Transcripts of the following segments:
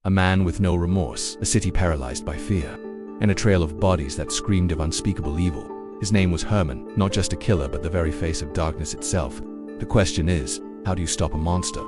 a man with no remorse, a city paralyzed by fear, and a trail of bodies that screamed of unspeakable evil. His name was Haarmann, not just a killer but the very face of darkness itself. The question is, how do you stop a monster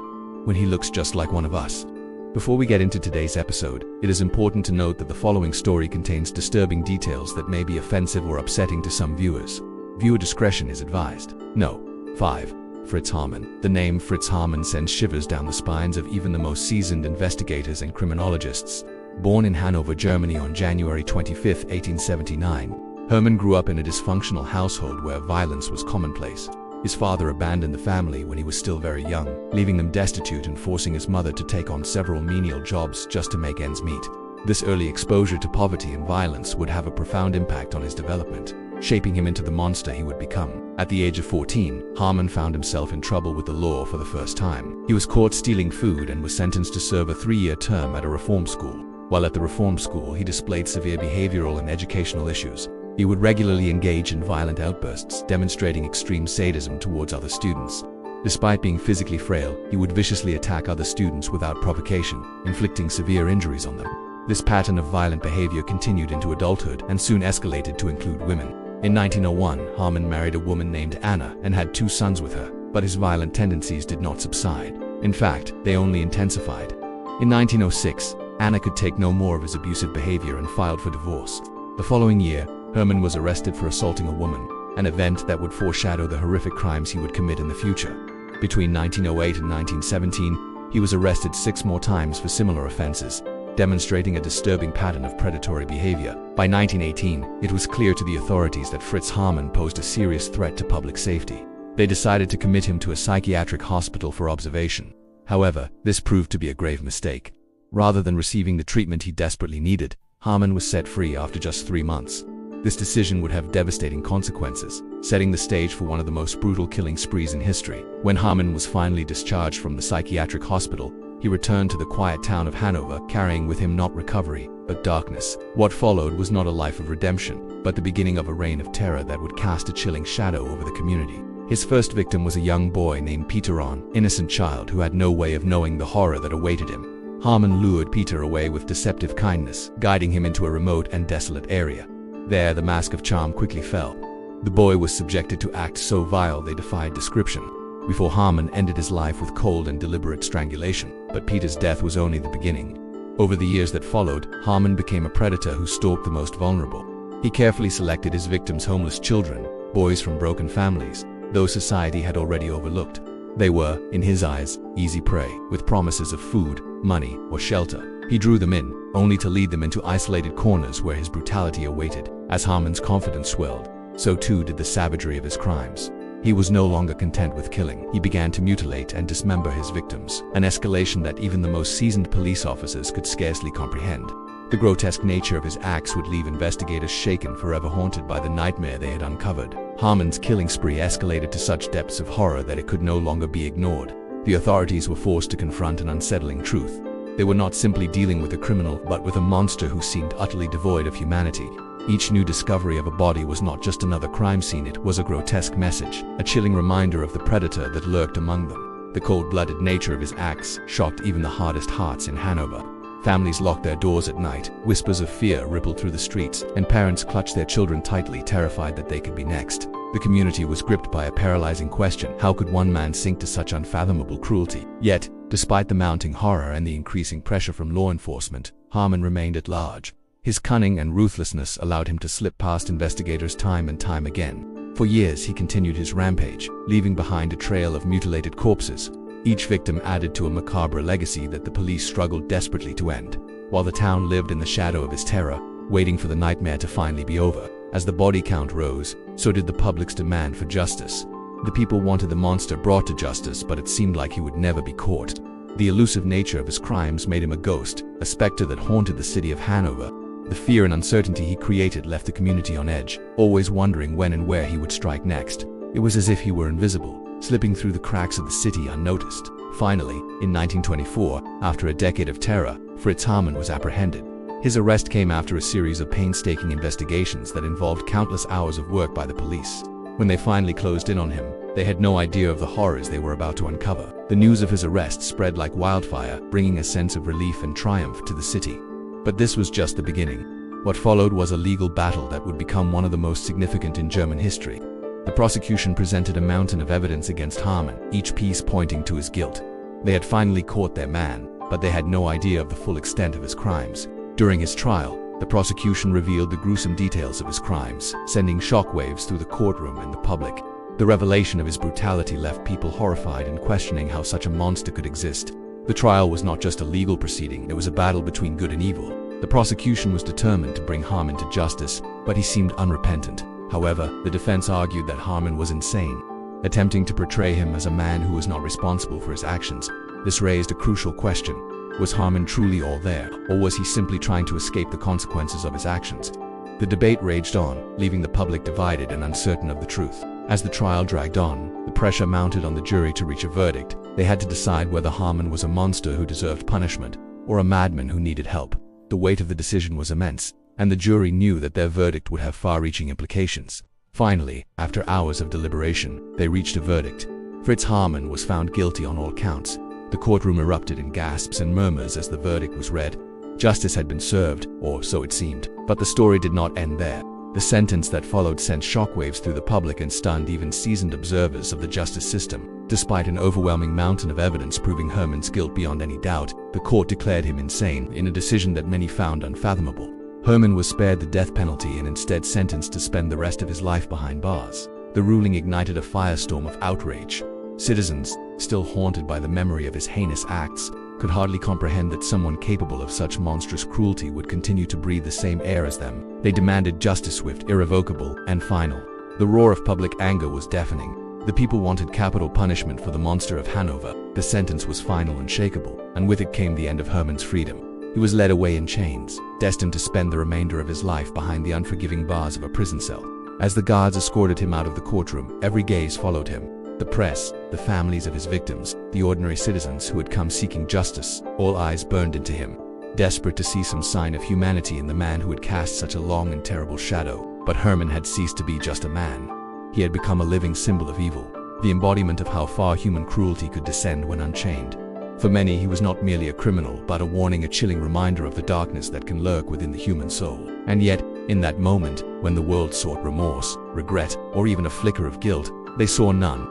when he looks just like one of us? Before we get into today's episode, it is important to note that the following story contains disturbing details that may be offensive or upsetting to some viewers. Viewer discretion is advised. No. 5. Fritz Haarmann. The name Fritz Haarmann sends shivers down the spines of even the most seasoned investigators and criminologists. Born in Hanover, Germany on January 25, 1879, Haarmann grew up in a dysfunctional household where violence was commonplace. His father abandoned the family when he was still very young, leaving them destitute and forcing his mother to take on several menial jobs just to make ends meet. This early exposure to poverty and violence would have a profound impact on his development, shaping him into the monster he would become. At the age of 14, Haarmann found himself in trouble with the law for the first time. He was caught stealing food and was sentenced to serve a 3-year term at a reform school. While at the reform school, he displayed severe behavioral and educational issues. He would regularly engage in violent outbursts, demonstrating extreme sadism towards other students. Despite being physically frail, he would viciously attack other students without provocation, inflicting severe injuries on them. This pattern of violent behavior continued into adulthood and soon escalated to include women. In 1901, Haarmann married a woman named Anna and had 2 sons with her, but his violent tendencies did not subside. In fact, they only intensified. In 1906, Anna could take no more of his abusive behavior and filed for divorce. The following year, Haarmann was arrested for assaulting a woman, an event that would foreshadow the horrific crimes he would commit in the future. Between 1908 and 1917, he was arrested 6 more times for similar offenses, demonstrating a disturbing pattern of predatory behavior. By 1918, it was clear to the authorities that Fritz Haarmann posed a serious threat to public safety. They decided to commit him to a psychiatric hospital for observation. However, this proved to be a grave mistake. Rather than receiving the treatment he desperately needed, Haarmann was set free after just 3 months. This decision would have devastating consequences, setting the stage for one of the most brutal killing sprees in history. When Haarmann was finally discharged from the psychiatric hospital, he returned to the quiet town of Hanover, carrying with him not recovery, but darkness. What followed was not a life of redemption, but the beginning of a reign of terror that would cast a chilling shadow over the community. His first victim was a young boy named Peter, an innocent child who had no way of knowing the horror that awaited him. Haarmann lured Peter away with deceptive kindness, guiding him into a remote and desolate area. There, the mask of charm quickly fell. The boy was subjected to acts so vile they defied description, before Haarmann ended his life with cold and deliberate strangulation. But Peter's death was only the beginning. Over the years that followed, Haarmann became a predator who stalked the most vulnerable. He carefully selected his victims: homeless children, boys from broken families, those society had already overlooked. They were, in his eyes, easy prey, with promises of food, money, or shelter. He drew them in, only to lead them into isolated corners where his brutality awaited. As Haarmann's confidence swelled, so too did the savagery of his crimes. He was no longer content with killing. He began to mutilate and dismember his victims, an escalation that even the most seasoned police officers could scarcely comprehend. The grotesque nature of his acts would leave investigators shaken, forever haunted by the nightmare they had uncovered. Haarmann's killing spree escalated to such depths of horror that it could no longer be ignored. The authorities were forced to confront an unsettling truth. They were not simply dealing with a criminal, but with a monster who seemed utterly devoid of humanity. Each new discovery of a body was not just another crime scene, it was a grotesque message, a chilling reminder of the predator that lurked among them. The cold-blooded nature of his acts shocked even the hardest hearts in Hanover. Families locked their doors at night, whispers of fear rippled through the streets, and parents clutched their children tightly, terrified that they could be next. The community was gripped by a paralyzing question: how could one man sink to such unfathomable cruelty? Yet, despite the mounting horror and the increasing pressure from law enforcement, Haarmann remained at large. His cunning and ruthlessness allowed him to slip past investigators time and time again. For years he continued his rampage, leaving behind a trail of mutilated corpses. Each victim added to a macabre legacy that the police struggled desperately to end, while the town lived in the shadow of his terror, waiting for the nightmare to finally be over. As the body count rose, so did the public's demand for justice. The people wanted the monster brought to justice, but it seemed like he would never be caught. The elusive nature of his crimes made him a ghost, a specter that haunted the city of Hanover. The fear and uncertainty he created left the community on edge, always wondering when and where he would strike next. It was as if he were invisible, slipping through the cracks of the city unnoticed. Finally, in 1924, after a decade of terror, Fritz Haarmann was apprehended. His arrest came after a series of painstaking investigations that involved countless hours of work by the police. When they finally closed in on him, they had no idea of the horrors they were about to uncover. The news of his arrest spread like wildfire, bringing a sense of relief and triumph to the city. But this was just the beginning. What followed was a legal battle that would become one of the most significant in German history. The prosecution presented a mountain of evidence against Haarmann, each piece pointing to his guilt. They had finally caught their man, but they had no idea of the full extent of his crimes. During his trial, the prosecution revealed the gruesome details of his crimes, sending shockwaves through the courtroom and the public. The revelation of his brutality left people horrified and questioning how such a monster could exist. The trial was not just a legal proceeding, it was a battle between good and evil. The prosecution was determined to bring Haarmann to justice, but he seemed unrepentant. However, the defense argued that Haarmann was insane, attempting to portray him as a man who was not responsible for his actions. This raised a crucial question. Was Haarmann truly all there, or was he simply trying to escape the consequences of his actions? The debate raged on, leaving the public divided and uncertain of the truth. As the trial dragged on, the pressure mounted on the jury to reach a verdict. They had to decide whether Haarmann was a monster who deserved punishment, or a madman who needed help. The weight of the decision was immense, and the jury knew that their verdict would have far-reaching implications. Finally, after hours of deliberation, they reached a verdict. Fritz Haarmann was found guilty on all counts. The courtroom erupted in gasps and murmurs as the verdict was read. Justice had been served, or so it seemed. But the story did not end there. The sentence that followed sent shockwaves through the public and stunned even seasoned observers of the justice system. Despite an overwhelming mountain of evidence proving Haarmann's guilt beyond any doubt, the court declared him insane in a decision that many found unfathomable. Haarmann was spared the death penalty and instead sentenced to spend the rest of his life behind bars. The ruling ignited a firestorm of outrage. Citizens, still haunted by the memory of his heinous acts, could hardly comprehend that someone capable of such monstrous cruelty would continue to breathe the same air as them. They demanded justice swift, irrevocable, and final. The roar of public anger was deafening. The people wanted capital punishment for the monster of Hanover. The sentence was final and unshakable, and with it came the end of Haarmann's freedom. He was led away in chains, destined to spend the remainder of his life behind the unforgiving bars of a prison cell. As the guards escorted him out of the courtroom, every gaze followed him. The press, the families of his victims, the ordinary citizens who had come seeking justice, all eyes burned into him, desperate to see some sign of humanity in the man who had cast such a long and terrible shadow. But Haarmann had ceased to be just a man. He had become a living symbol of evil, the embodiment of how far human cruelty could descend when unchained. For many, he was not merely a criminal, but a warning, a chilling reminder of the darkness that can lurk within the human soul. And yet, in that moment, when the world sought remorse, regret, or even a flicker of guilt, they saw none.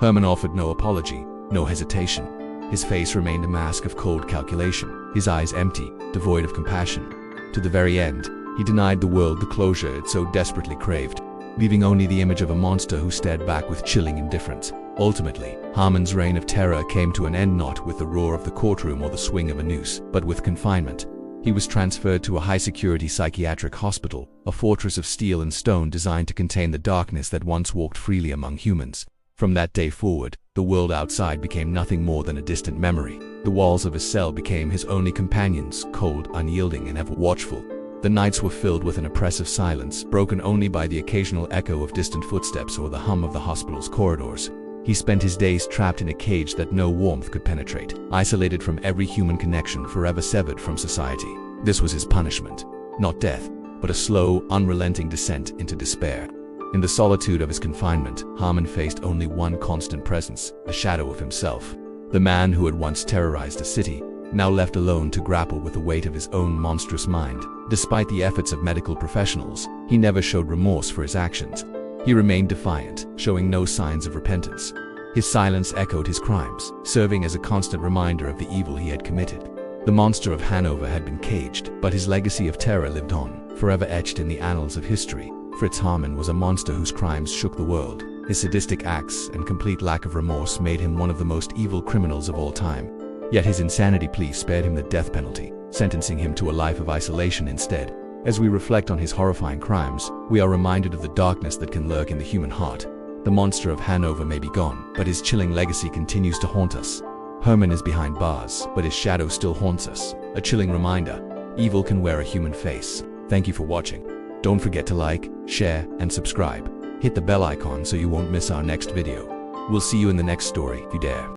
Haarmann offered no apology, no hesitation. His face remained a mask of cold calculation, his eyes empty, devoid of compassion. To the very end, he denied the world the closure it so desperately craved, leaving only the image of a monster who stared back with chilling indifference. Ultimately, Haarmann's reign of terror came to an end not with the roar of the courtroom or the swing of a noose, but with confinement. He was transferred to a high-security psychiatric hospital, a fortress of steel and stone designed to contain the darkness that once walked freely among humans. From that day forward, the world outside became nothing more than a distant memory. The walls of his cell became his only companions, cold, unyielding, and ever watchful. The nights were filled with an oppressive silence, broken only by the occasional echo of distant footsteps or the hum of the hospital's corridors. He spent his days trapped in a cage that no warmth could penetrate, isolated from every human connection, forever severed from society. This was his punishment. Not death, but a slow, unrelenting descent into despair. In the solitude of his confinement, Haarmann faced only one constant presence, a shadow of himself. The man who had once terrorized a city, now left alone to grapple with the weight of his own monstrous mind. Despite the efforts of medical professionals, he never showed remorse for his actions. He remained defiant, showing no signs of repentance. His silence echoed his crimes, serving as a constant reminder of the evil he had committed. The monster of Hanover had been caged, but his legacy of terror lived on, forever etched in the annals of history. Fritz Haarmann was a monster whose crimes shook the world. His sadistic acts and complete lack of remorse made him one of the most evil criminals of all time. Yet his insanity plea spared him the death penalty, sentencing him to a life of isolation instead. As we reflect on his horrifying crimes, we are reminded of the darkness that can lurk in the human heart. The monster of Hanover may be gone, but his chilling legacy continues to haunt us. Haarmann is behind bars, but his shadow still haunts us. A chilling reminder: evil can wear a human face. Thank you for watching. Don't forget to like, share, and subscribe. Hit the bell icon so you won't miss our next video. We'll see you in the next story if you dare.